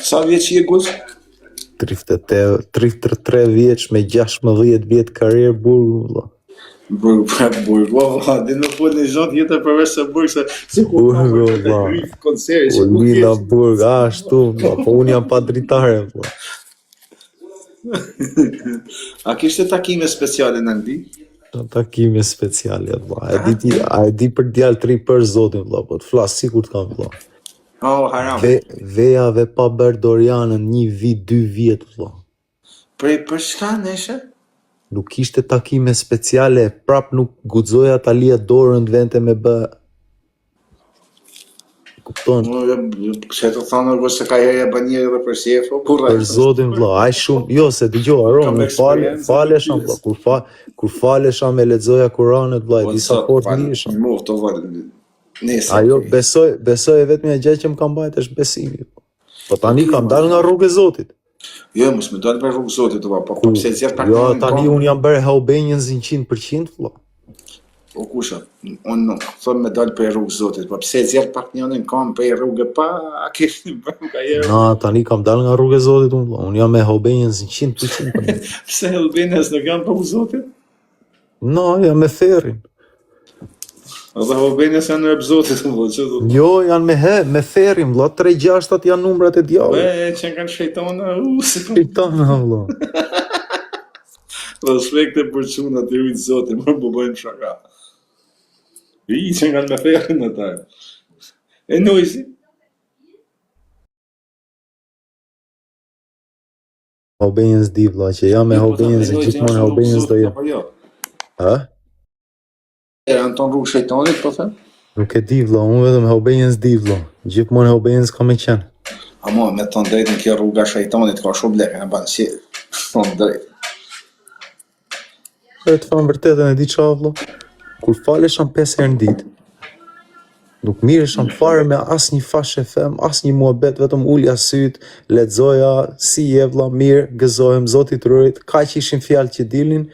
Sa vjeç je Guz? 33 vjeç me 16 vjet karrierë burgu, valla. Burg, valla, dhe nuk po në gjatë jetër përveç se burg, se ku ka për të hyj koncert, se ku Lila burg, ashtu, po unë jam pa dritare, valla. A kishte takime speciale në Angli? Takime speciale, valla. A e di për djalë 3 për zotin, valla, po të flas sikur të kam, valla. Oh, haram. Vejave pa bërë Dorianën 1 vit, 2 vjet, valla. Për shka neshe? Nuk ishte takime speciale, prap nuk guxoja ta lija dorën të vente me bë. Kupton? Se të thonë nërgo se ka herë e banjerë dhe për shefo, për zotin vlla, aj shumë, jo se dëgjoj, Aron, falesha vlla, kur falesha me lexoja Kur'anin vlla, disa fort nisha. Ajo besoj vetëm një gjë që më ka mbajtur është besimi. Po tani kam dalë nga rruga e Zotit. Jo, mos më dalë për rrugë Zotit, po pse zgjedh pak. Jo, tani unë jam bërë Helbenjens 100% vlla. O kusha, unë thon me dalë për rrugë Zotit, po pse zgjedh pak njërin kam për rrugë pa a kishim bërë ka herë. Na, tani kam dalë nga rruga e Zotit unë vlla. Unë jam me Helbenjens 100%. Pse Helbenjens nuk jam për Zotit? No, jam me Ferrin. Edhe Helbenjens janë në Zotit, valla, çdo. Jo, janë me Ferrin, vlla, 3-6 janë numrat e djallit. Që kanë shejtana, shejtana, vlla. Respekte për çunat e ujtë Zotit, më bëjnë shaka. Që kanë me Ferrin ata. E nojsi? Helbenjens di vlla, që jam me Helbenjens gjithmonë Helbenjens do jem. Ha? Janë tonë rrugë shejtanit, po them? Nuk e di vlla, unë vetëm Helbenjens di vlla. Gjithmonë Helbenjens ka me qenë. Amo, me tonë drejtën kjo rruga shejtanit ka shumë lekë, në banë si tonë drejtë. E të fanë vërtetën e di qa vlla, kur faleshan 5 herë në ditë, nuk mireshan fare me as një fashë fem, as një muhabet, vetëm ulja syt, lexoja, si je vlla, mirë, gëzohem, Zoti të ruajt, kaq ishin fjalë që dilnin,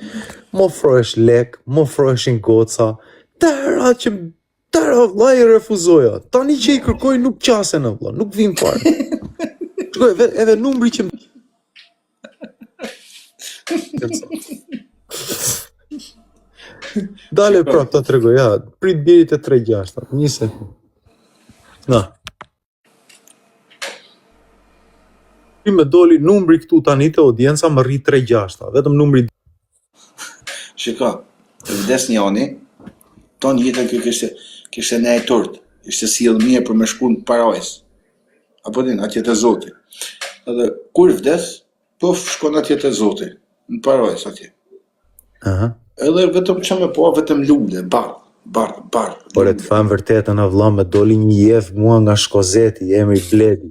më ofrohesh lek, më ofroheshin goca, tëra vlla i refuzoja, tani që i kërkoj nuk qasen vlla, nuk vim fare. Shkoj, edhe numri që Dale prap ta tregoj, ja, prit birit e 3-6, një sekund. Na. Me doli numri këtu tani te audienca më rri 3-6, vetëm numri. Shiko, të vdes njani, ton jetën kjo kishte ne e turt, ishte sjell mirë për me shku në parajs. Apo din, atje te Zoti. Edhe kur vdes, pof shkon atje te Zoti, në parajs atje. Aha. Edhe vetëm që me po, vetëm lule, bardh. Por e të fanë vërtetën a vlla, me doli një jef mua nga Shkozeti, emri Bledi.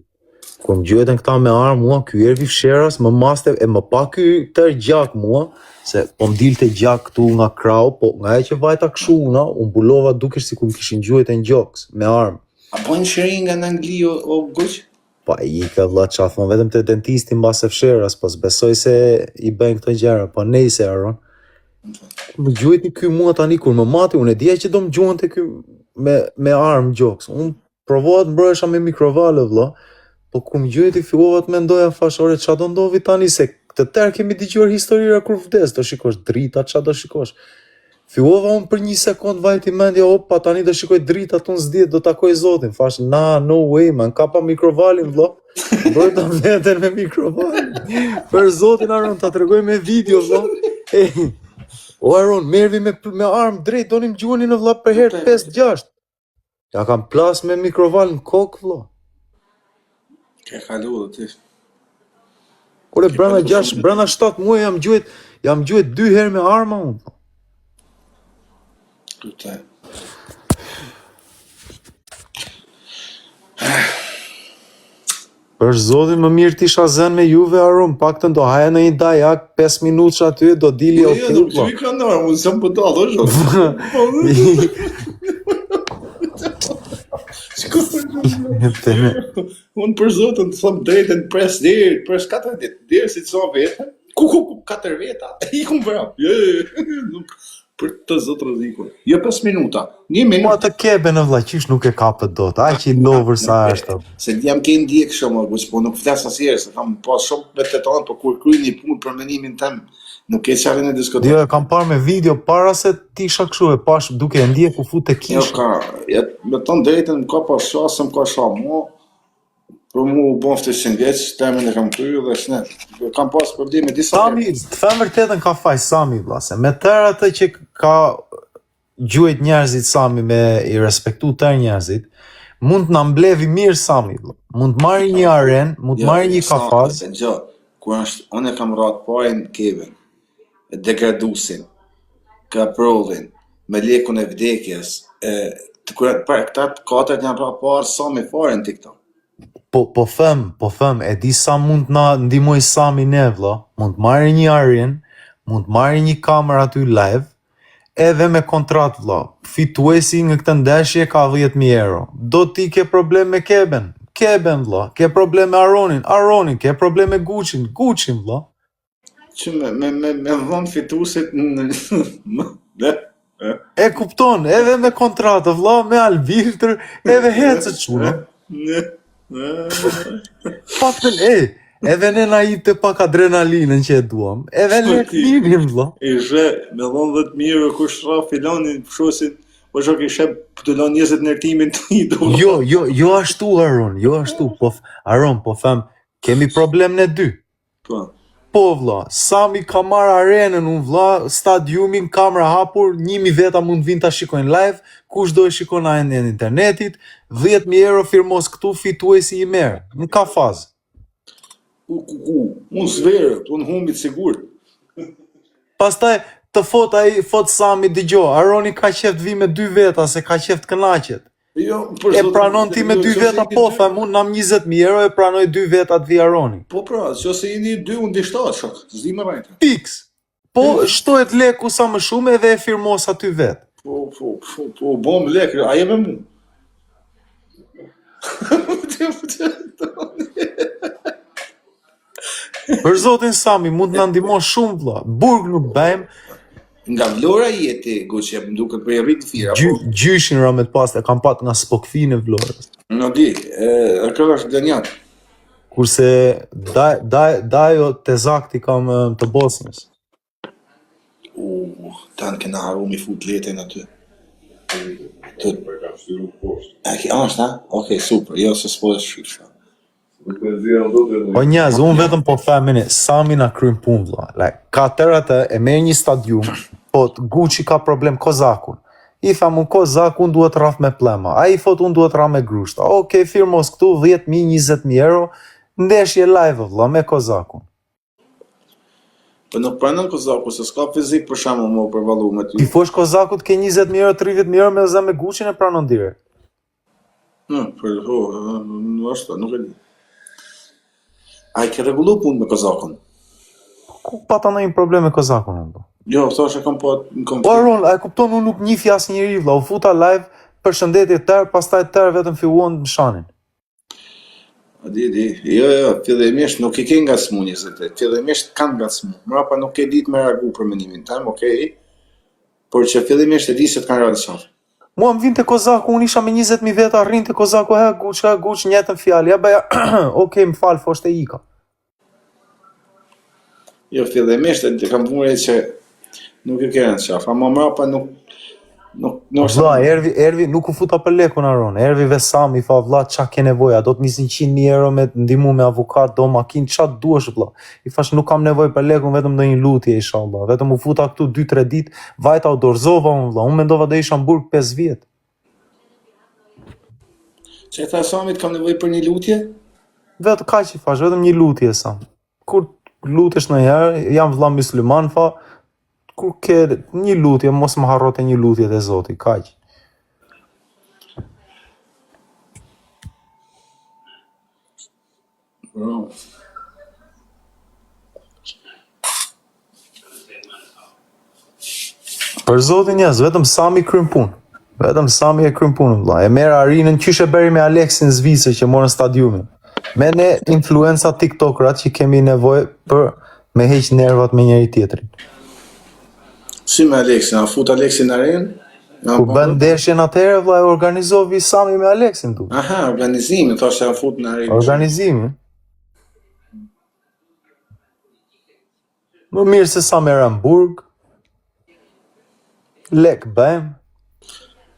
Kur më gjyetën këta me armë mua, ky ervi fsheras, më maste, e më pa ky tër gjak mua, se po më dilte gjak këtu nga krau, po nga e që vajta këshu una, unë bulova dukesh si ku më kishin gjuhet e në gjoks, me armë. A bojnë shëringa në Angli o guq? Pa i ka vlla qafon, vetëm të dentisti mbas e fsheras, po s'besoj se i bëjnë këto gjera, po nejse Aron. Më gjuhet një ky mua tani kur më mati, unë e dija që do më gjuhen të ky me armë gjoks. Unë provohat mbrojësha me mikrovale vlla, po kur më gjuhet i fillova të mendoja fashore qa do ndovi tani se këtë tërë kemi dëgjuar historira kur vdes, do shikosh drita, qa do shikosh. Fillova unë për 1 sekond vajti mendja, opa tani do shikoj drita të në zdjet, do takoj Zotin, fash, no way man, ka pa mikrovalin vlla, brojta veten me mikrovalin, për Zotin Aron, ta tregoj me video vlla, o Aron, mervi me armë drejt, donim gjuheni në vlla për herë 5-6. Ja kam plas me mikroval në kokë vlla. Ke kalu dhe ti. Kore brenda 7 muaj jam gjuhet 2 herë me arma unë. Kute. Për Zotin më mirë t'isha zen me juve Aron, paktën do haja në një dajak 5 minutë aty do dili o Jo, nuk që i ka nërë, unë se më pëta, do shumë. Unë për Zotin të thëmë drejtën pres dherë, pres 4 ditë, dherë si të so vetë, ku 4 veta, i kumë vrap, Për të zot rrezikun. Jo 5 minuta. 1 Po minutë. atë kebe në vlla, qysh nuk e kapët dot. Aq i lovër sa është. Se jam ke ndjek shumë, po nuk flas asnjëherë, se kam pas shumë me teton, po kur kryj një punë për mendimin tim, nuk e çfarë në diskutim. Jo, e kam parë me video para se ti isha kështu e pash duke e ndjek u fut te Jo kish. ka, me të drejtën ka pas shasëm, ka shamu, për mu u bon fteshin vjeç, temin e kam kryer dhe shnet. Kam pas probleme disa Sami, të them vërtetën ka faj Sami vlla, se me tërë atë që ka gjuajt njerëzit Sami me i respektu tërë njerëzit, mund të na mblevi mirë Sami vlla. Mund të marrë një aren, mund të marrë një kafaz. Kur është, unë e kam ratë parin Kevin, degradusin, kaprollin, me lekun e vdekjes, për këta katërt janë ratë parë Sami fare në TikTok. Po them, e di sa mund na ndihmoj Sami ne vlla. Mund të marrë një aren, mund të marrë një kamerë aty live, edhe me kontrat vlla. Fituesi nga këtë ndeshje ka 10.000 euro. Do ti ke problem me Keben vlla. Ke problem me Aronin, ke problem me Gucin vlla. Që me dhënë fituesit në... E kupton, edhe me kontratë vlla, me albitër, edhe hecët çuna. Paktën edhe ne na jepte pak adrenalinën që e duam. Edhe lek lirin vlla. Ishe, me dhënë 10.000 euro kur shra filanin, shosin, po shok ishe të lënë 20 në ertimin të i do. Jo ashtu Aron, jo ashtu. Aron, po them, kemi problem ne dy. Po vlla, Sami ka marrë arenën unë vlla, stadiumin, kamera hapur, 1.000 veta mund vinë ta shikojnë live, kush do e shikon në internetit, 10.000 euro firmos këtu, fituesi i merr, në kafaz. Unë zverët, unë humbit sigurt. Pastaj të fot Sami dëgjo, Aroni ka qef të vi me 2 veta se ka qef të kënaqet. E pranon ti me 2 veta, po them unë nam 20.000 euro e pranoj 2 veta të vi Aroni. Po pra, që se jeni 2 unë di 7 shok, s'di më rajtë. Piks. Po shtohet leku sa më shumë edhe e firmos aty vet. Po, bom lek, a je me mu? Për zotin Sami, mund të na ndihmosh shumë vlla. Burg nuk bëjmë. Nga Vlora jeti, Guqe, më duket për rritë fira. Gjyshin ramet pas, e kam pat nga Spokfi në Vlorës. Në di, e kërë është gënjat. Kurse dajo të zakti kam të Bosnës. Tanë kena haru mi fut letën aty. Ashtë, ha? Okej, super, jo se s'po e shqipësha. Po njaz, unë vetëm po femini, Sami na krym punë vlla. Ka tërë atë, e merr një stadium, po Gucci ka problem Kozakun. I tham unë Kozakun unë duhet rraf me plema. Ai thot unë duhet rraf me grushta. Okej, firmos këtu 10.000, 20.000 euro, ndeshje live vlla me Kozakun. Po nuk pranon Kozaku, se s'ka fizik për shembull më përballu me ty. Ti fosh Kozakut ke 20.000 euro, 30.000 euro me zë me Gucci e pranon direkt. Nuk e di. A i ke regullu punë me Kozakun? Ku pata ndonjë problem me Kozakun unë? Jo, thoshe kam po në konflikt. Po Aron, a e kupton unë nuk njifi asnjëri vlla, u futa live për shëndetje tërë, pastaj tërë vetëm filluan të mshanin. Di, jo, fillimisht nuk i ke nga smu njëzët, fillimisht kanë nga smu. Mrapa nuk e ditë me reagu për menimin tem, okej, por që fillimisht e di se të kanë rrallë qafë. Mua më vinte Kozaku, unë isha me 20.000 veta, rrinte Kozaku, Guç, njëtën fjalë, ja bëja, okej, më falë, foshte ika. Jo, fillimisht e kam vëmure që nuk e kërën qafë, ama mrapa nuk... Vlla, Ervi nuk u futa për lekun Aron, Ervi Vesami i tha vlla qa ke nevoja, do të nisin 100.000 euro me ndihmu me avokat, do makinë, qa duash vlla. I thash nuk kam nevojë për lekun, vetëm ndonjë lutje inshallah. Vetëm u futa këtu 2-3 ditë, vajta u dorzova unë vlla. Unë mendova do isha në burg 5 vjet. Që e tha Samit kam nevojë për një lutje? Vetë kaq i thash, vetëm një lutje Sam. Kur lutesh ndonjëherë, jam vlla musliman fa, kur ke një lutje, mos më harrote një lutje të Zotit, kaq. Bro. Për Zotin jas, vetëm Sami kryen punë. Vetëm Sami e kryen punën vlla. E merr Arinën qysh e bëri me Aleksin Zvicër që morën stadiumin. Me ne influenca TikTokrat që kemi nevojë për me heq nervat me njëri tjetrin. Si me Aleksin, a fut Aleksin në arenë? Kur bën ndeshjen atëherë vlla e organizoi Sami me Aleksin tu. Aha, organizimi, thoshe a fut në arenë. Organizimi. Më mirë se sa me Ramburg. Lek bëjmë.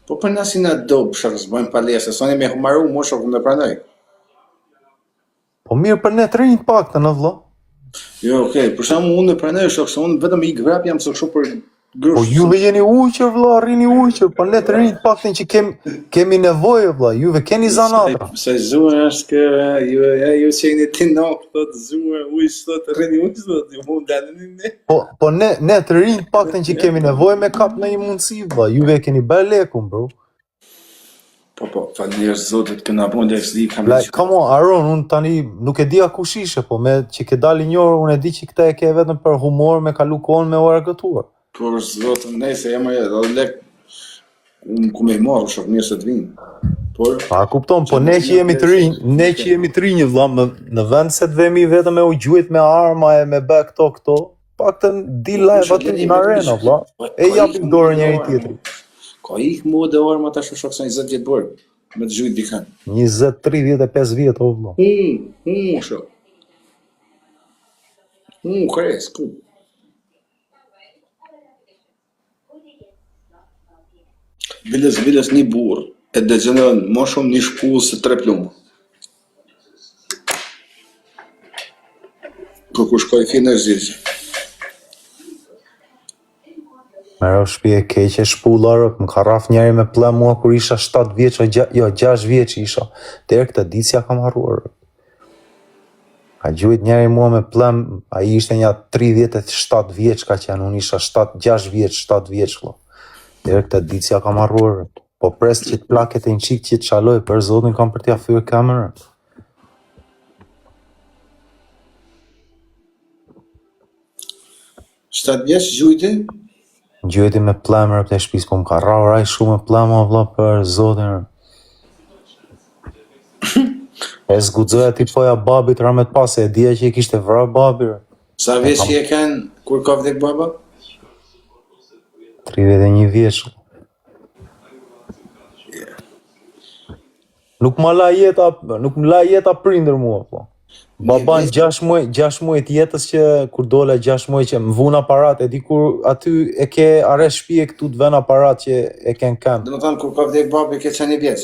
Po për na si na do shaks bëjmë palesë, soni me humaru moshë ku më pranoj. Po mirë për ne të rinjt paktën, o vlla. Jo, okay, për shkakun unë e pranoj shok, se unë vetëm i grap jam se kështu për grush. Po juve jeni ujqër vlla, rrini ujqër, po ne të rinjt paktën që kemi nevojë vlla, juve keni zanata. Se zuar është kë, ju çeni ti nok, thot zuar, ujë thot rrini ujë thot, ju mund daleni ne. Po ne të rinjt paktën që kemi nevojë me kap në një mundësi vlla, juve keni bërë lekun bro. Po, falënderit Zotit që na bën Leslie kam. Like, come on, Aron, unë tani nuk e di a kush ishe, po me që ke dali një orë, unë e di që këta e ke vetëm për humor me kalu kohën me u argëtuar. Por Zotin, nëse jam ajo, do lek unë ku më marr shok mirë se të vinë. Por Pa kupton, po ne që jemi të rinj vëlla, në vend se të vemi vetëm me u gjujt me arma e me bë këto, paktën di live aty në arena vëlla. E japim dorën njëri tjetrit. ka ik mua dhe arma tash shok sa 20 vjet burg me të gjujt dikën. 20, 35 vjet o vëlla. Shok. Kres, ku. Biles një burr e dëgjonon më shumë një shpullë se 3 plumë. Po ku shkoj finë zgjidhje. Merë shpi e keqe shpullarë, më ka raf njeri me ple mua kur isha 7 vjeç, jo 6 vjeç isha, deri këtë ditë ja kam harruar. Ka gjujt njeri mua me ple, a i ishte një 37 vjeç ka qenë, unë isha 6 vjeç, 7 vjeç, deri këtë ditë ja kam harruar. Po pres që të plaket e në qik që të qaloj, për zotin kam për t'ja fyrë kamerën. Shtat vjeç gjujti? Gjujti me plemër për të shpis, po më ka raraj shumë me plemë, vlla, për zotin. E zguxoja ti poja babit ramet pas, e dija që i kishte vrar babi. Sa vjeç që e kanë kur ka vdek baba? 31 vjeç. Nuk më la jeta prindër mua, po. Baban 6 muaj të jetës që kur dole 6 muaj që më vun aparat, e di kur aty e ke arrest shtëpie këtu të vën aparat që e ken kam. Do të thonë kur ka vdek babi ke qenë 1 vjeç.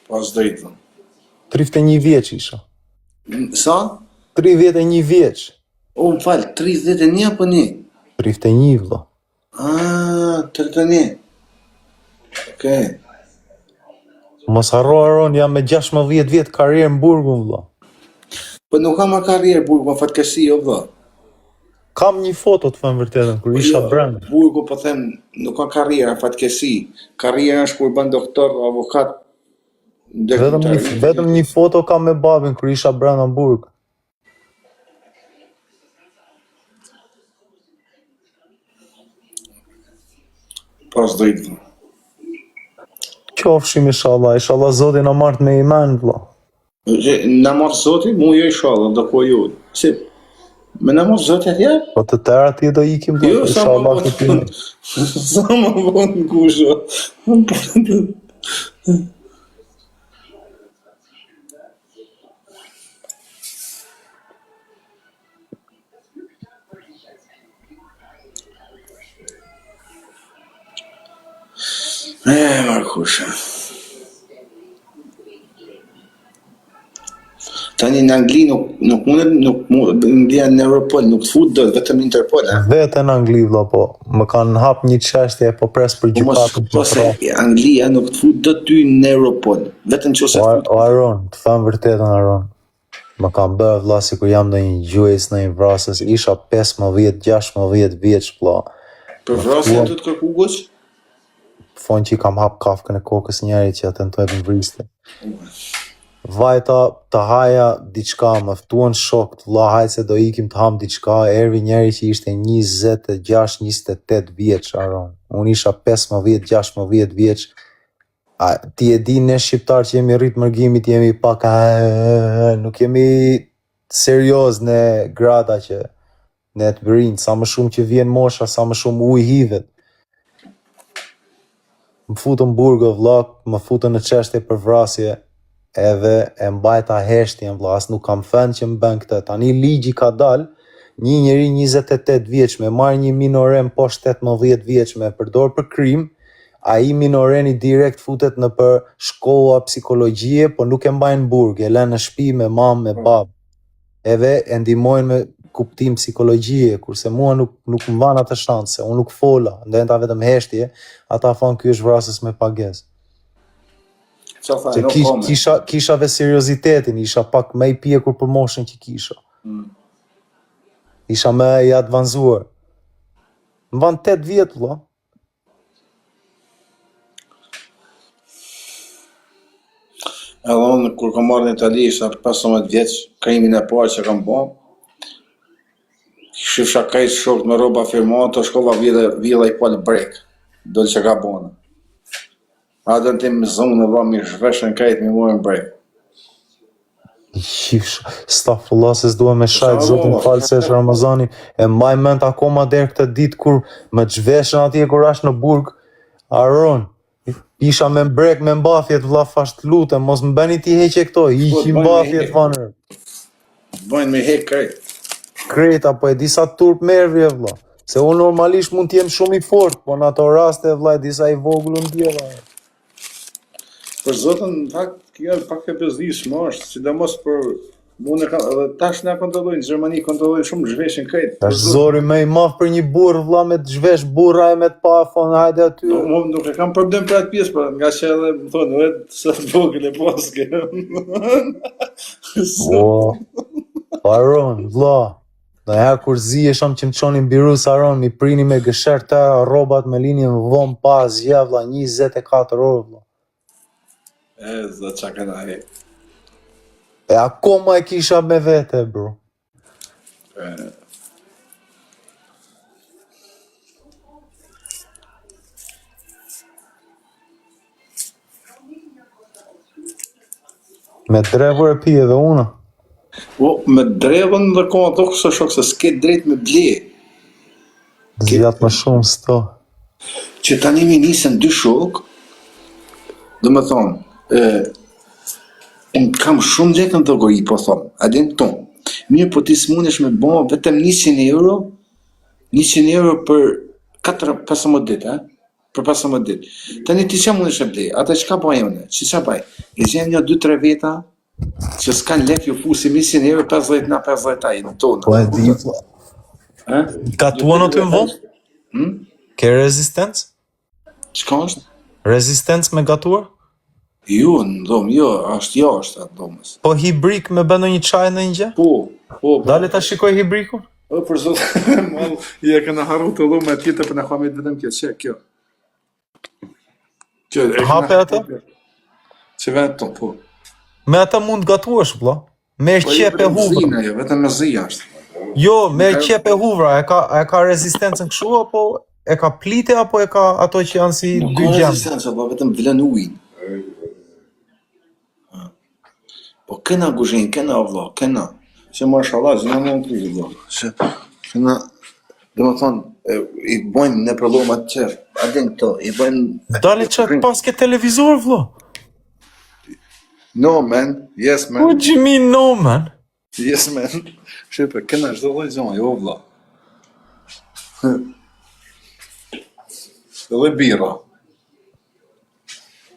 Pas drejtë. 31 vjeç isha. Sa? 31 vjeç. O, më fal, 31 apo 1? 31 vlla. 31. Okej. Mos harro Aron, jam me 16 vjet karrierë në Burgun vlla. Po nuk kam karrierë burg, më fatkeqësi o vlla. Kam një foto të thënë vërtetën kur isha brenda. Burgu po them, nuk ka karrierë, fatkeqësi. Karriera është kur bën doktor, avokat. Vetëm një foto kam me babin kur isha brenda në Burg. Pas drejtë. Qofshim inshallah Zoti na mart me iman vlla. Na mart Zoti, mu jo inshallah, do po ju. Si me na mart Zoti atje? Po të tëra ti do ikim vlla, Jo, sa inshallah më të vonë. Sa më vonë kusho. Markusha. Tani në Angli nuk mundet Anglia në Europol, nuk të fut do vetëm Interpol, a? Vete në Angli vlla, po më kanë hap një çështje po pres për gjykatën. Po se Anglia nuk të fut do ty në Europol, vetëm nëse fut. O Aron, të them vërtetën Aron. Më kanë bërë vlla sikur jam ndonjë gjues, në një vrasës, isha 15-16 vjeç vlla. Për vrasjen të kërku goç? Fon që i kam hap kafkën e kokës njëri që tentoj të më vriste. Vajta të haja diçka, më ftuan shokët, vlla hajt se do ikim të ham diçka, ervi njëri që ishte 26-28 vjeç, Aron. Unë isha 15-16 vjeç. Ti e di ne shqiptar që jemi rrit mërgimit, jemi pak nuk jemi serioz në grada që Ne të bërinj, sa më shumë që vjen mosha, sa më shumë ujë hidhet. Më futën burgë vllak, më futën në çështje për vrasje, edhe e mbajta heshtjen vlla, as nuk kam thënë që më bën këtë. Tani ligji ka dal, një njeri 28 vjeç me marr një minoren poshtë 18 vjeç me përdor për krim, ai minoreni direkt futet në për shkolla psikologjie, po nuk e mbajnë burg, e lënë në shtëpi me mamë, me babë. Edhe e ndihmojnë me kuptim psikologjie, kurse mua nuk më van atë shanse, unë nuk fola, ndenta vetëm heshtje, ata thonë ky është vrasës me pagesë. Se kisha ve seriozitetin, isha pak më i pjekur për moshën që kisha. Isha më i advanzuar. Më van 8 vjet vlla. Edhe unë kur kam marrë në Itali, isha 15 vjeç, krimin e parë që kam bën. Shifsha kajt shokët me rroba firmate, shkova villa i palë brek. Dol që ka bën. Adën tim më zonë dhe mi shveshën kajt mi morën brek. Stafullah se s'dua me shajt, zotin falë se është Ramazani, e mbaj mend akoma deri këtë ditë kur më zhveshën atje kur ash në burg, Aron, isha me brek me mbathjet vlla, fash të lutem, mos më bëni ti heqe këto, hiqi mbathjet vanër. Bojnë me hek krejt. Krejt apo e disa turp mervje vlla. Se unë normalisht mund t'jem shumë i fort, po në ato raste vlla e disa i vogël unë djela. Për zotën, në fakt, kjo pak e bezdishme është, sidomos për mune edhe tash na kontrollojnë, në Gjermani kontrollojnë shumë zhveshin krejt. Tash zori më i madh për një burr vlla me të zhvesh burra e me të pa thonë hajde aty. Unë nuk e kam problem për atë pjesë, por nga që edhe më thonë vetë sa vogël e paske. Aron, vlla. Në herë kur zihesham që më çonin birus Aron, mi prini me gësher të rrobat me linjën vom pa asgjë vlla, 24 orë vlla. E, zë qa këna he. E akoma e kisha me vete, bro. Me drevur e pi edhe una. Me drevën dhe koma të kësë shok se s'ke drejt me ble. Zjat më shumë s'to. Që tani mi nisën dy shok, dhe me thonë, unë kam shumë lekë në dhogori, po thonë, adin tonë. Mirë, po ti s'mundesh me bo vetëm 100 euro për 15 ditë, për 15 ditë. Tani ti që mundesh e blej, ata që ka bëjë une, që bëj? E gjem një 2-3 veta, që s'kan lekë ju fusi 100 euro, 50 na 50 ajë në tonë. Po e di, vlla. Gatuan o të më vonë? Ke rezistencë? Çka është? Rezistencë me gatuar? Jo, në dhomë, jo, është jashtë atë dhomës. Po hibrik me bëndo një qaj në një gjë? Po. Dale ta shikoj hibrikun? Për zotë, i e këna harru të lume tjetër për në kamit vetëm kjo, kjo. Hape atë? Që vetë të, po. Me ata mund gatuash, vlla? Me qep e huvra. Jo, vetëm me zi ashtë. Jo, me qep e huvra, e ka rezistencën kështu, apo e ka plite, apo e ka ato që janë si dy gjemë? Nuk ka rezistencë, po vetëm vlen ujin. Po këna guzhin, këna vlla, këna. Që mashallah, zë në të kryjë vlla. Që këna, dhe më thonë, i bojnë në problemat qërë. Adin këto, i bojnë... Dali që pas ke televizor, vlla? No, man. Yes, man. What do you mean, no, man? Yes, man. Shqipe, këna është dhe dhe zonë, jo vlla. Dhe bira.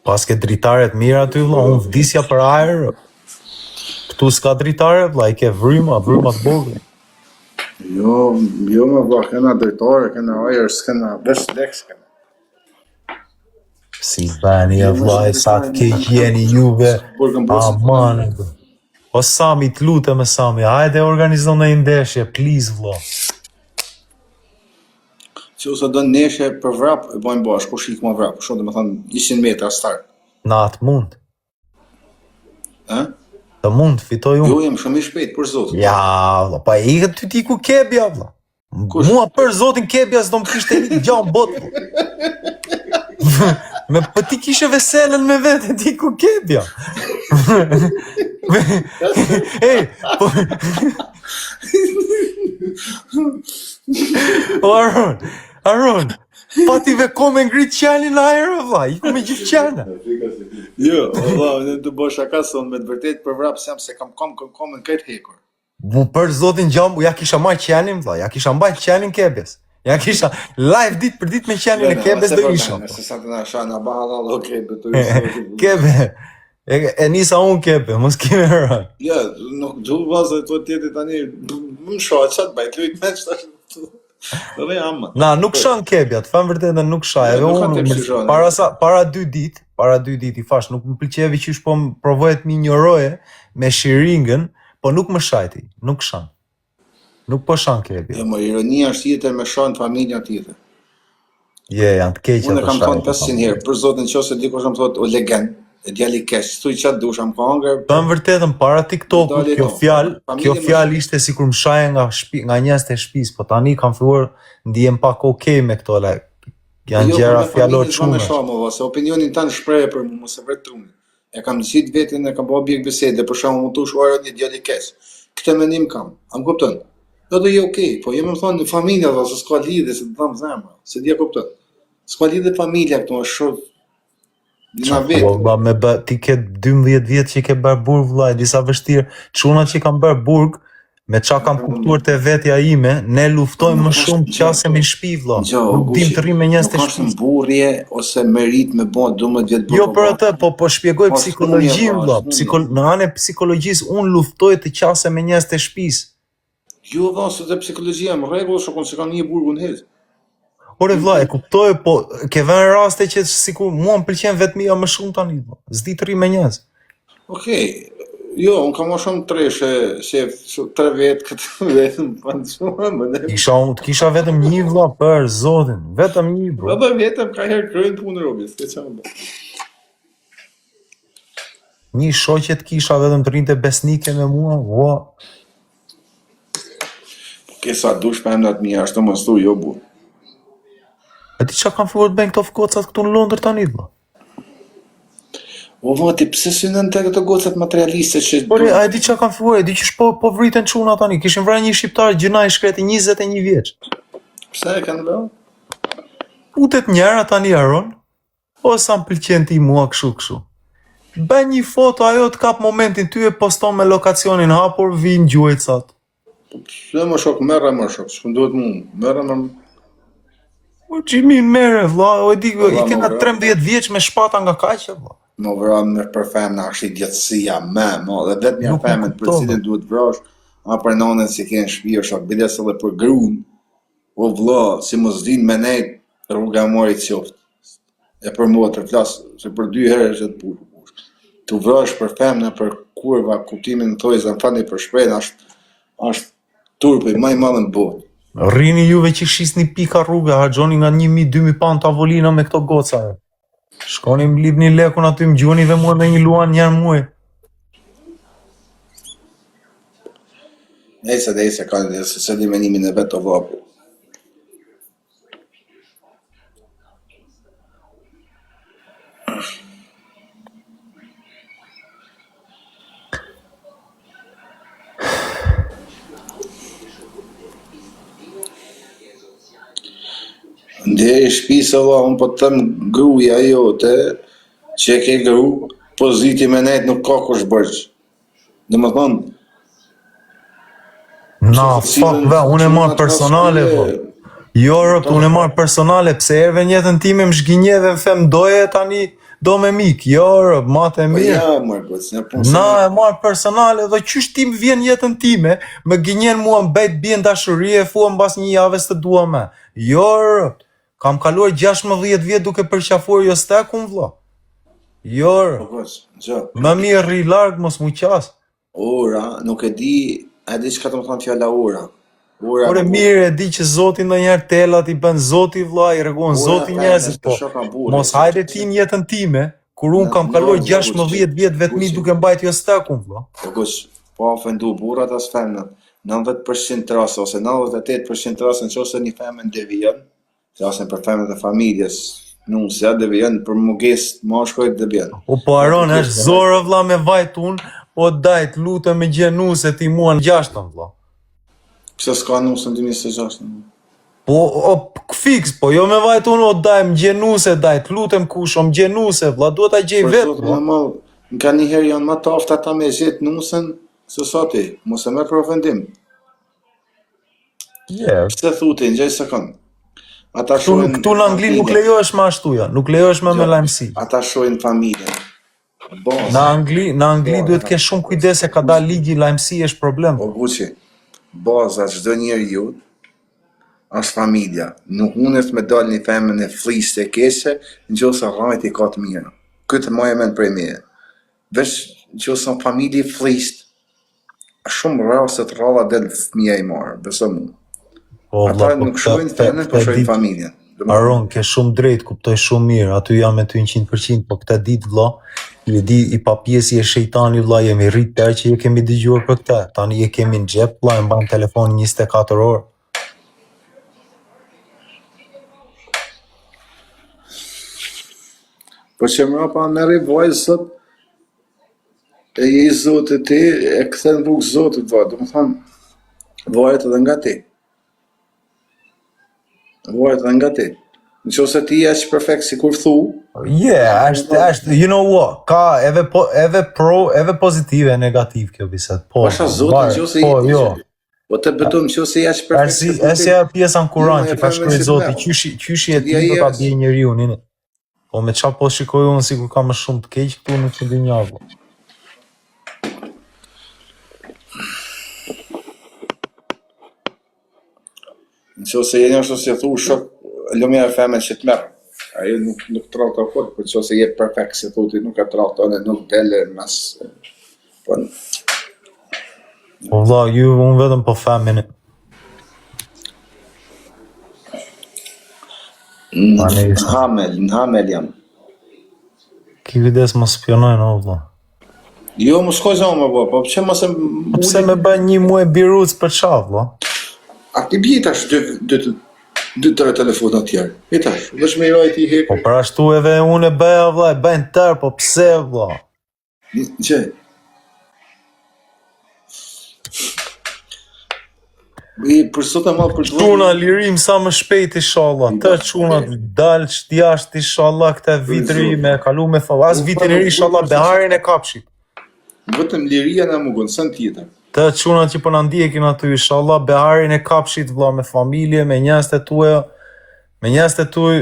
Pas ke dritaret mira aty, vlla, unë vdisja për ajrë. Këtu s'ka dritare, vlla, i ke vryma të bogle. Jo me vlla, kena dritare, kena ajrë, s'kena, vesh lek s'kena. Si bani e vlla, e sa të keq jeni juve, aman. O Sami, t'lutem me Sami, hajde organizo në ndeshje, please vlla. Që ose do ndeshje për vrap, e bojnë bashkë, ku shik ma vrap, shumë dhe me thonë 100 metra start. Na atë mund. Të mund, fitoj unë. Jo, jem shumë i shpejt, për zotin. Ja, vlla, pa i këtë ty ti ku kebja, vlla. Mua për zotin kebja s'do më kishte një gjanë botë. Me për ti kishe veselën me vete, ti ku kebja. Ej, po... O Aron, pative kome ngrit qenin ajerë, vlla, i ku me gjithë qenë. Jo, valla, ne të bësh shaka son me të vërtet për vrap se kam komën këtë hekur. Për zotin gjambu, ja kisha marrë qenin, vlla, ja kisha mbajt qenin kebes. Ja kisha live ditë për ditë me qenin e kebes do isha. Se sa të na shana balla, okay, betu. Kebe. E nisa unë kebe, mos kime rënë. Ja, nuk du vazë të tjetë tani, më shohë qatë bajt, lujt me qëta dhe amma. Na, nuk shan kebja, të fanë vërtetën nuk shaj, edhe unë para 2 ditë i fash, nuk më pëlqevi që po më provojet më injoroje me shiringën, po nuk më shajti, nuk shan. Nuk po shan kebja. Jo, më ironia është tjetër me shan familja tjetër. Janë të keqja Unë të kam thonë 500 herë, për zotin qose dikush më thotë o legend, e djali kesh, thuj qatë dush, am ka hangër. Të më vërtetën, para TikTok-u, kjo fjalë ishte si kur më shaje nga njerëzit e shtëpisë, po tani kam filluar ndihem pak okay me këto, janë gjëra fjalor shumë. Se opinionin tanë shprehje për mua, mos e vret truni. E kam zgjidh veten, e kam bërë objekt bisede, për shembull, më thosh ora një djali kesh. Këtë mendim kam, am kupton? Do të jetë okay, po jemi më thonë familja, ose s'ka lidhje, se të tham zemra, se dia kupton. S'ka lidhje familja këtu, është shumë ti ke 12 vjetë që ke bërë burg, vllai, disa vështirë, çunat që kanë bërë burg, me qa kam kuptuar te vetja ime, ne luftojmë më shumë qasem i shtëpi, vlla. Nuk dim të rrim me njerëz të shtëpisë. Nuk është burrje ose merit me bë 12 vjet burg. Jo për atë, po shpjegoj psikologjinë, vlla. Në anën e psikologjisë unë luftoj të qasem me njerëz të shtëpisë. Jo, valla, se te psikologjia më rregull, shokon se kanë një burgun hez. Ore vlla, e kuptoj, po ke vënë raste që sikur mua më pëlqen vetmia më shumë tani, vlla. S'di të rri me njerëz. Okej. Jo, unë kam më shumë treshe, shef, 3 vetë, 4 vetëm, unë të kisha vetëm një, vlla, për zotin, vetëm një, bro. Edhe vetëm ka herë kryen punë robi, s'ke çam. Një shoqe të kisha vetëm të rinte besnike me mua, vlla. Ke sa dush për emnat mija, ashtu mos thuj, jo bu. E ti qa kanë filluar të bëjnë këto gocat këtu në Londër tani, vlla? O vati, pse synën të këto gocat materialiste që... Ore, a e di qa kanë filluar, e di që po vriten çuna tani, kishin vrarë një shqiptar gjinaj shkreti 21 vjeç. Pse e kanë bërë? Putet njëra tani Aron, o sa më pëlqen ti mua kështu. Bëj një foto, ajo të kap momentin, ty e poston me lokacionin hapur, vinë gjuecat. Pse më shok, merre më shok, s'ku duhet mu, merre më... O Gjimin mere, vlla, o e di, i kena 13 vjeç me shpata nga kaqe, vlla. Më vra me për femna është i djetësia, dhe vetë një femën për cilin duhet vrash, a për nonën si kënë shpi, është biles edhe për grun, o vlla, si mos din me nejt, rruga mori qoftë. E për mua të flasë, se për 2 herë është të purë. Të vrash për femna, për kurva, kuptimin në tojë, zë në fani për shprejnë, është turpi, maj madhe në botë. Rrini juve që shisni pika rrugë, harxhoni nga 1.000-2.000 pound tavolina me këto goca. Shkoni më lipni lekun aty, më gjoni dhe mua me një luan njerë muaj. Ejse, ka një se di menimin e vetë të vapu. Ndje i shpisë, unë po të tëmë gruja jote, që e ke gru, poziti me nejtë nuk ka kush bërgjë. Dhe më thonë... Na, fuck ve, unë e marë personale, po. Jo, rëpt, unë e marë personale, pse erve njëtën time më shginjeve më them doje tani, do me mik. Jo, rëpt, matë e mirë. Ja, mërë, na, e marë personale, dhe qysh tim vjen jetën time, më gjinjen mua më bejt bjen dashurie, fua më bas një javës të dua me. Jo, rëpt. Kam kaluar 16 vjet duke përqafuar jo stekun, vlla. Jo, më mirë rri larg, mos mu qas. Ora, nuk e di çka të më thonë fjalla ora. Ore mirë, e di që Zoti ndonjëherë telat i bën Zoti, vlla, i rregullon Zoti njerëzit, po. Mos hajde ti në jetën time, kur un kam kaluar 16 vjet vetëm duke mbajt jo stekun, vlla. Po ofendu burrat as femnat. 90% rase ose 98% rase nëse një femën devijon, flasin për femrat e familjes, nusja devijon për muges mashkujt devijon. O po Aron, është zorë vlla me vajt unë, o dajt lutem me gjenuse ti mua në 6, vlla. Pse s'ka nusën 2026? Po, fix, po jo me vajt unë, o daj, më gjenuse, daj, t'lutem kush, o më gjenuse, vlla, duhet ta gjej Për vetë, zotë, vlla. normal, nga njëherë janë më të aftë ata me gjetë nusën se sa ti, mos e merr për ofendim. Yeah. Pse thuti, një sekond. Ata shohin Këtu në Angli nuk lejohesh me ashtu ja, nuk lejohesh me lajmësi. Ata shohin familjen. Në Angli duhet të kesh shumë kujdes se ka dalë ligji lajmësi është problem. O Guçi, baza çdo njeriu është familja. Nuk mundet me dalë një femën e flisë e keqe, nëse rrajt i ka të mira. Këtë më e mend prej meje. Veç nëse familje flisë, shumë raste të rralla del fëmia i marr, beso mua. Po Ata vlla, nuk shohin femën, po shohin familjen. Aron, ke shumë drejt, kuptoj shumë mirë, aty jam me ty 100%, po këta ditë vlla, i pa pjesë i e shejtani vlla, jemi rrit tërë që je kemi dëgjuar për këtë. Tani je kemi në xhep vlla, e mbajmë telefonin 24 orë. Po që më pa merri vajzë sot, e je i zotit ti, e kthen rrugë zotit vajzë, do më thonë, varet edhe nga ti. Varet edhe nga ti. Nëse ti je aq perfekt si kur thu, Është, you know what, ka edhe pro, edhe pozitive e negativ kjo bisedë. Po, pasha zotin nëse po, jo. Po të betoj nëse je aq perfekt. Ese ja pjesa në Kur'an që ka shkruar Zoti, qyshi e ti do ta bie njeriu nini. Po me çfarë po shikoj unë sikur ka më shumë të keq këtu në këtë dynjë valla. Nëse jeni ashtu si thu shok, lëmja e femën që të merr. Ai nuk trallta fort, por nëse je perfekt si thotë nuk e trallton e nuk del mas. Po vlla, unë vetëm po femën. Në hamel jam. Ki kujdes mos spionojnë o vlla. Jo, mos shkoj zonë më po pse mos e pse më bën një muaj biruc për çfarë vlla? A ti bie tash dy tre telefona të tjerë. E tash, vetëm me rojt i hek. Po për ashtu edhe unë e bëja vlla, e bëjnë tërë, po pse vlla? Çe? Për sot e malë për të Çuna lirim sa më shpejt inshallah. Të çuna dal jashtë inshallah këtë vitri me kalu me as vitin e ri inshallah beharin e kapshit. Vetëm liria na mungon, sën tjetër. Të çuna që po na ndjekin aty inshallah beharin e kapshit vlla me familje, me njerëzit e tuaja, me njerëzit e tuaj.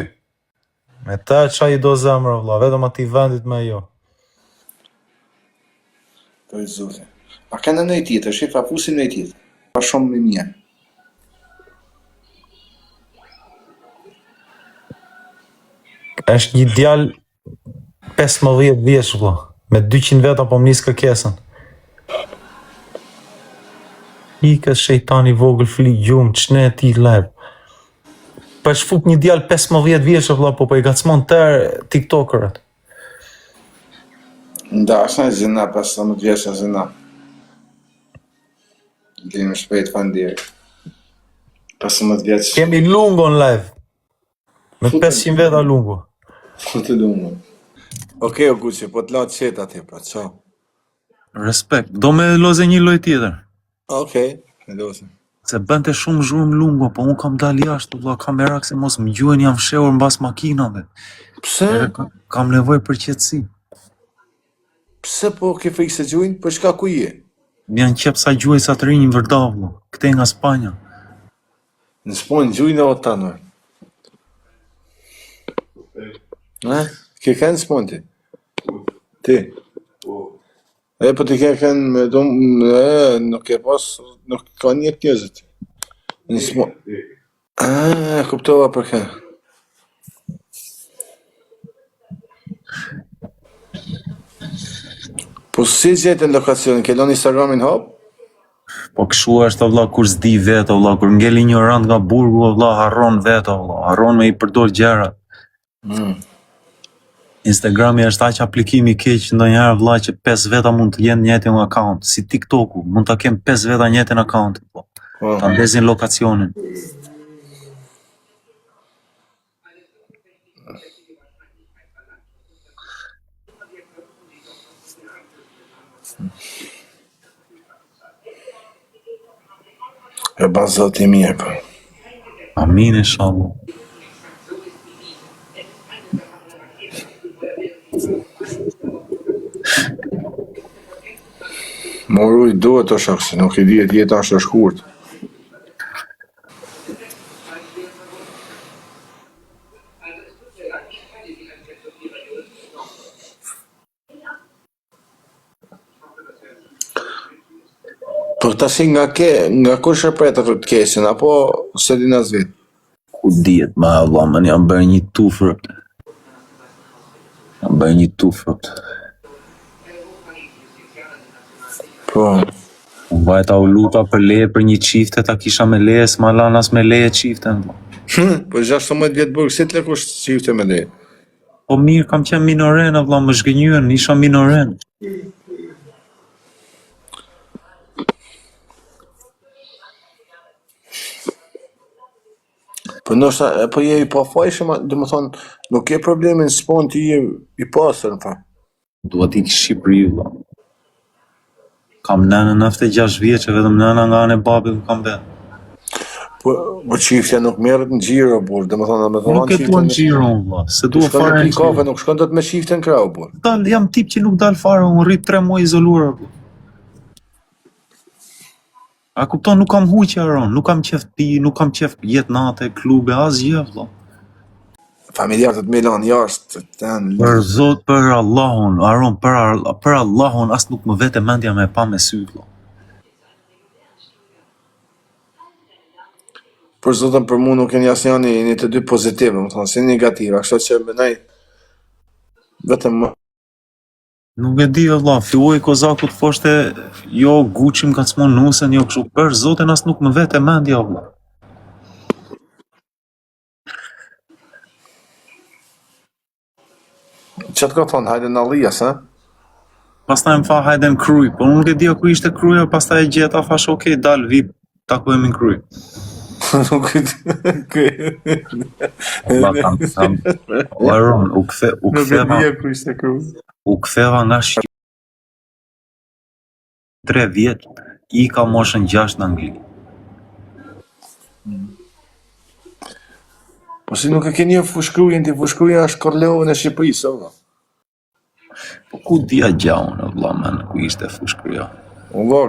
Me të çaj do zemra vlla, vetëm aty vendit me jo. Po zotë. A kanë ndonjë tjetër, shef afusin në tjetër. Pa shumë më mirë. Është një djal 15 vjeç vlla, me 200 veta po më nis kërkesën. Ikë shejtani vogël flik gjumë, ç'ne ti live. Pa shfut një djal 15 vjeç vlla, po i gacmon tër TikTokerët. Da, është një zina, 15 vjeç në zina. Dhe më shpejt fandirë. 15 vjeç. Kemi lungo në live. Me 500 veta lungo. Të lungo. Okej, o Guçi, po të latë qetë atje, pra, qao. Respekt. Do me loze një loj tjetër. Okej, me loze. Se bënte shumë zhurmë lungo, po unë kam dalë jashtë, vlla, kamerak se mos më gjuhen jam fshehur mbas makinave. Pse? Kam nevojë për qetësi. Pse po ke frikë se gjuhin? Për çka ku je? Më janë qep sa gjuhej sa të rinj vërdavllo, këtej nga Spanja. Në Spanjë gjuhin e o tanë. Ke kanë Spanjë? Ti? E, po ti ke kanë me nuk e pas, nuk ka një tjezët. Në Spanjë. Kuptova për ka. Po si gjetën lokacionin, ke lënë Instagramin hap? Po kështu është valla, kur s'di vetë valla, kur ngel ignorant nga burgu valla, harron vetë valla, harron me i përdor gjëra. Instagrami është aq aplikimi i keq ndonjëherë valla që 5 veta mund të jenë në njëjtin account, si TikToku, mund ta kem 5 veta në njëjtin account, po. Ta ndezin lokacionin. E ba zoti mirë, po. Amin inshallah. Moruj duhet të shok, se nuk i dihet jeta është e shkurt. Për tash nga kush shërpet atë të kesin, apo se din as vetë? Ku dihet, ma Allah, man jam bërë një tufër. Jam bërë një tufër. Po, Unë vajta u luta për leje për një qifte, ta kisha me leje, s'ma lan as me leje qifte. po 16 vjetë burg, si të kush qifte me leje? Po mirë, kam qenë minoren, vlla, më zhgënjyen, isha minoren. Po ndoshta, po je i pafajshëm, dhe më thonë, nuk ke problemin s'pon ti je i pasër, në fakt. Duhet ikë Shqipëri, vlla. Kam nënën 96 vjeçë, vetëm nëna nga anë e babit kam vetë. Po qiftja nuk merret në xhiro, por dhe më thonë, Nuk e dua në xhiro, vlla, se dua Shkon fare në në pi kafe, xhiro. nuk shkon dot me qiftën krau, por. Dal, jam tip që nuk dal fare, unë rrit 3 muaj izoluar. Vlla. A kupton, nuk kam huqe aron, nuk kam qef pi, nuk kam qef jetë nate, klube, asgjë, vlla. Familjarët me lan jashtë, të janë Për Zot, për Allahun, aron, për Allahun, as nuk më vete mendja me pa me sy, vlla. për zotën për mu nuk janë jasë janë një të dy pozitive, më thonë, si negative, kështu që mënaj vetëm më. Nuk e di valla, filloi Kozakut thoshte jo Guçi më ka cmon nusën, jo kështu. Për Zotin as nuk më vete mendja valla. Që të ka thonë, hajde në Alijas, ha? Pastaj më tha hajde në Kryj, po unë nuk e di ku ishte Kryja, pastaj e gjeta, thash okay, dal vip, takohemi në Kryj. Nuk e di. Valla kam. Aron, u ktheva ku ishte kru. u ktheva nga Shqipëria 3 vjet, i ka moshën 6 në Angli. Po si nuk e ke një fushkrujen, ti fushkruja është Korleovën e Shqipërisë, valla. Po ku dia gjaun, valla, man, ku ishte fushkruja. Valla,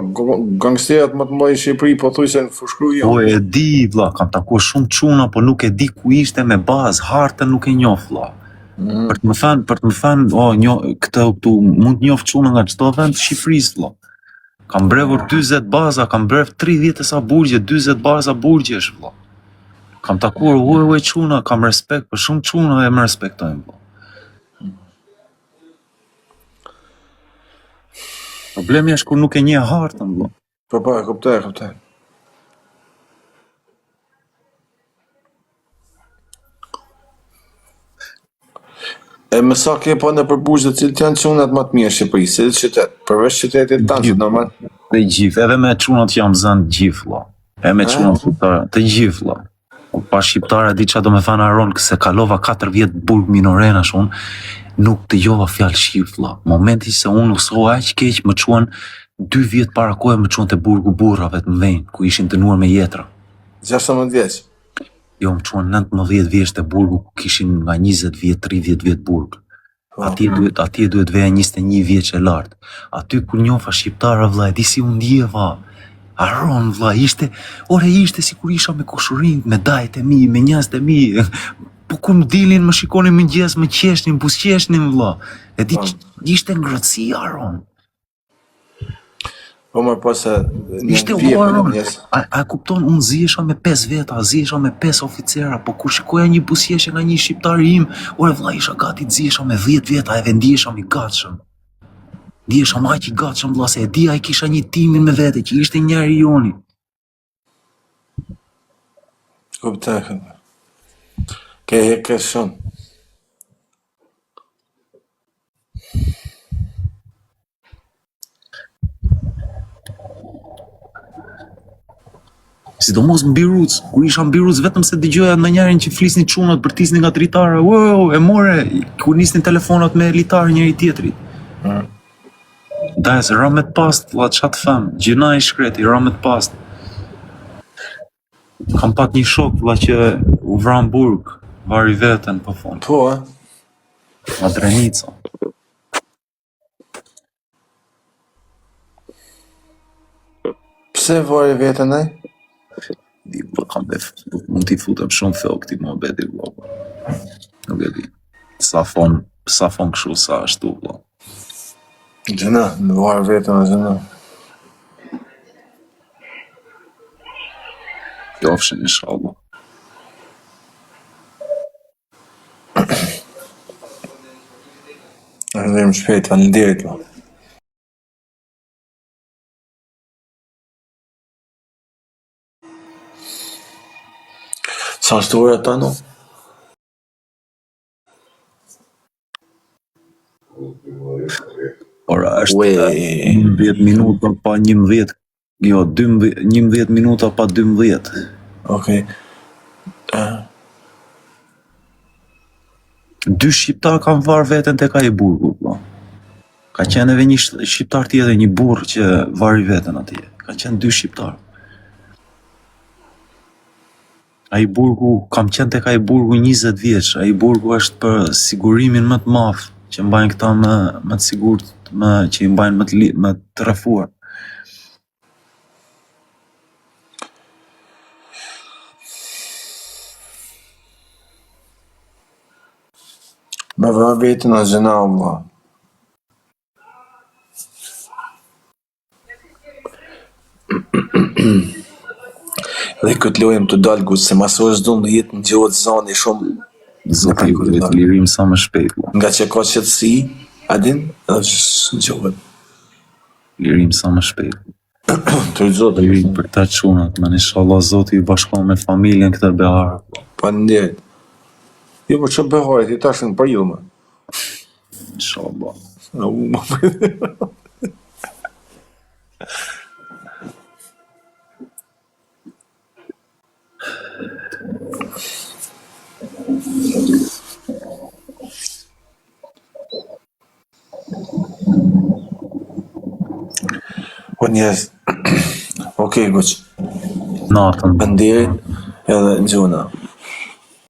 gangsterat më të mëdhenj në Shqipëri po thuj se në fushkruja. Po e di, vlla, kam takuar shumë çuna, po nuk e di ku ishte me bazë, hartën nuk e njoh, vlla. Për të më thënë, këtë këtu mund të njoh çuna nga çdo vend të Shqipërisë, vlla. Kam brevur 40 baza, kam brev 30 sa burgje, 40 baza burgjesh, vlla. Kam takuar uaj çuna, kam respekt për shumë çuna e më respektojnë, vlla. Problemi është kur nuk e njeh hartën, vlla. Po, e kuptoj. E më sa ke po në përburgje të cilët janë çunat më të mirë në Shqipëri, si qytet, përveç qytetit tanë, normal. Të gjithë, edhe me çunat që jam zënë të gjithë, vlla. E me çunat shqiptare, të gjithë, vlla. Pa shqiptare di çfarë do me thënë Aron, se kalova 4 vjet burg minorenash unë, nuk dëgjova fjalë shqip, vlla. Momenti se unë usova aq keq, më çuan 2 vjet para kohë më çuan te burgu burrave të Mvejn, ku ishin dënuar me jetra. 16 vjeç. Jo, më çuan 19 vjeç te burgu, ku kishin nga 20 vjet, 30 vjet burg. Atje duhet veja 21 vjeç e lartë. Aty kur njofa shqiptara, vlla, e di si u ndjeva. Aron, vlla, ishte sikur isha me kushurinë, me dajt e mi, me njerëzit e mi. Po kur më dilin, më shikonin mëngjes, më qeshnin, buzëqeshnin, vlla. E di ishte ngrohtësi, Aron. Po më pas se Ishte Aron. A kupton, unë zihesha me 5 veta, zihesha me 5 oficera, po kur shikoja një buzëqeshje nga një shqiptar im, ore vlla, isha gati të zihesha me 10 veta, edhe ndihesha i gatshëm. Ndihesha aq i gatshëm, vlla, se e dija ai kisha një timin me vete që ishte njëri joni. Kuptoj. Ke shumë. Sidomos në Biruc, kur isha në Biruc vetëm se dëgjoja ndonjërin që flisnin çunat, bërtisnin nga dritare, wow, e more, kur nisnin telefonat me litar njëri tjetrit. Dajse, ramet past, vlla, ç'a të them, gjina i shkreti, ramet past. Kam pat një shok vlla që u vran burg, vari veten po fund. Po, a? Madrenica. Pse vari vetën ai? Di mund t'i futem shumë thellë këtij muhabeti vlla. Nuk e di. Sa fon kështu sa ashtu vlla. Gjëna, në vari vetën e gjëna. Qofshin inshallah. Arrivederim shpejt, faleminderit. Sa është ora tani? Ora është 11 minuta pa 11, jo 11 minuta pa 12. Okej. Dy shqiptar kanë varë veten tek ai burgu, po. Ka qenë edhe një shqiptar tjetër, një burr që vari veten atje. Ka qenë dy shqiptar. Ai burgu, kam qenë tek ai burgu 20 vjeç. Ai burgu është për sigurimin më të madh që mbajnë këta më të sigurt, që i mbajnë më të rrethuar. Me vrarë vetën e gjëna, vlla. Dhe këtë lojëm të dalgu, se masoj s'do në jetë në gjohet zani shumë. Zoti ju vetë lirim sa më shpejt. Nga që ka qëtësi, adin, edhe që gjohet. Lirim sa më shpejt. Të zotë. Lirim për ta çunat, me inshallah Zoti ju bashkon me familjen këtë behar. Faleminderit. Jo, për që beharit, i tashën për ju, më. Inshallah. Po njerëz. Okej, goq. Natën. Faleminderit edhe në gjuna.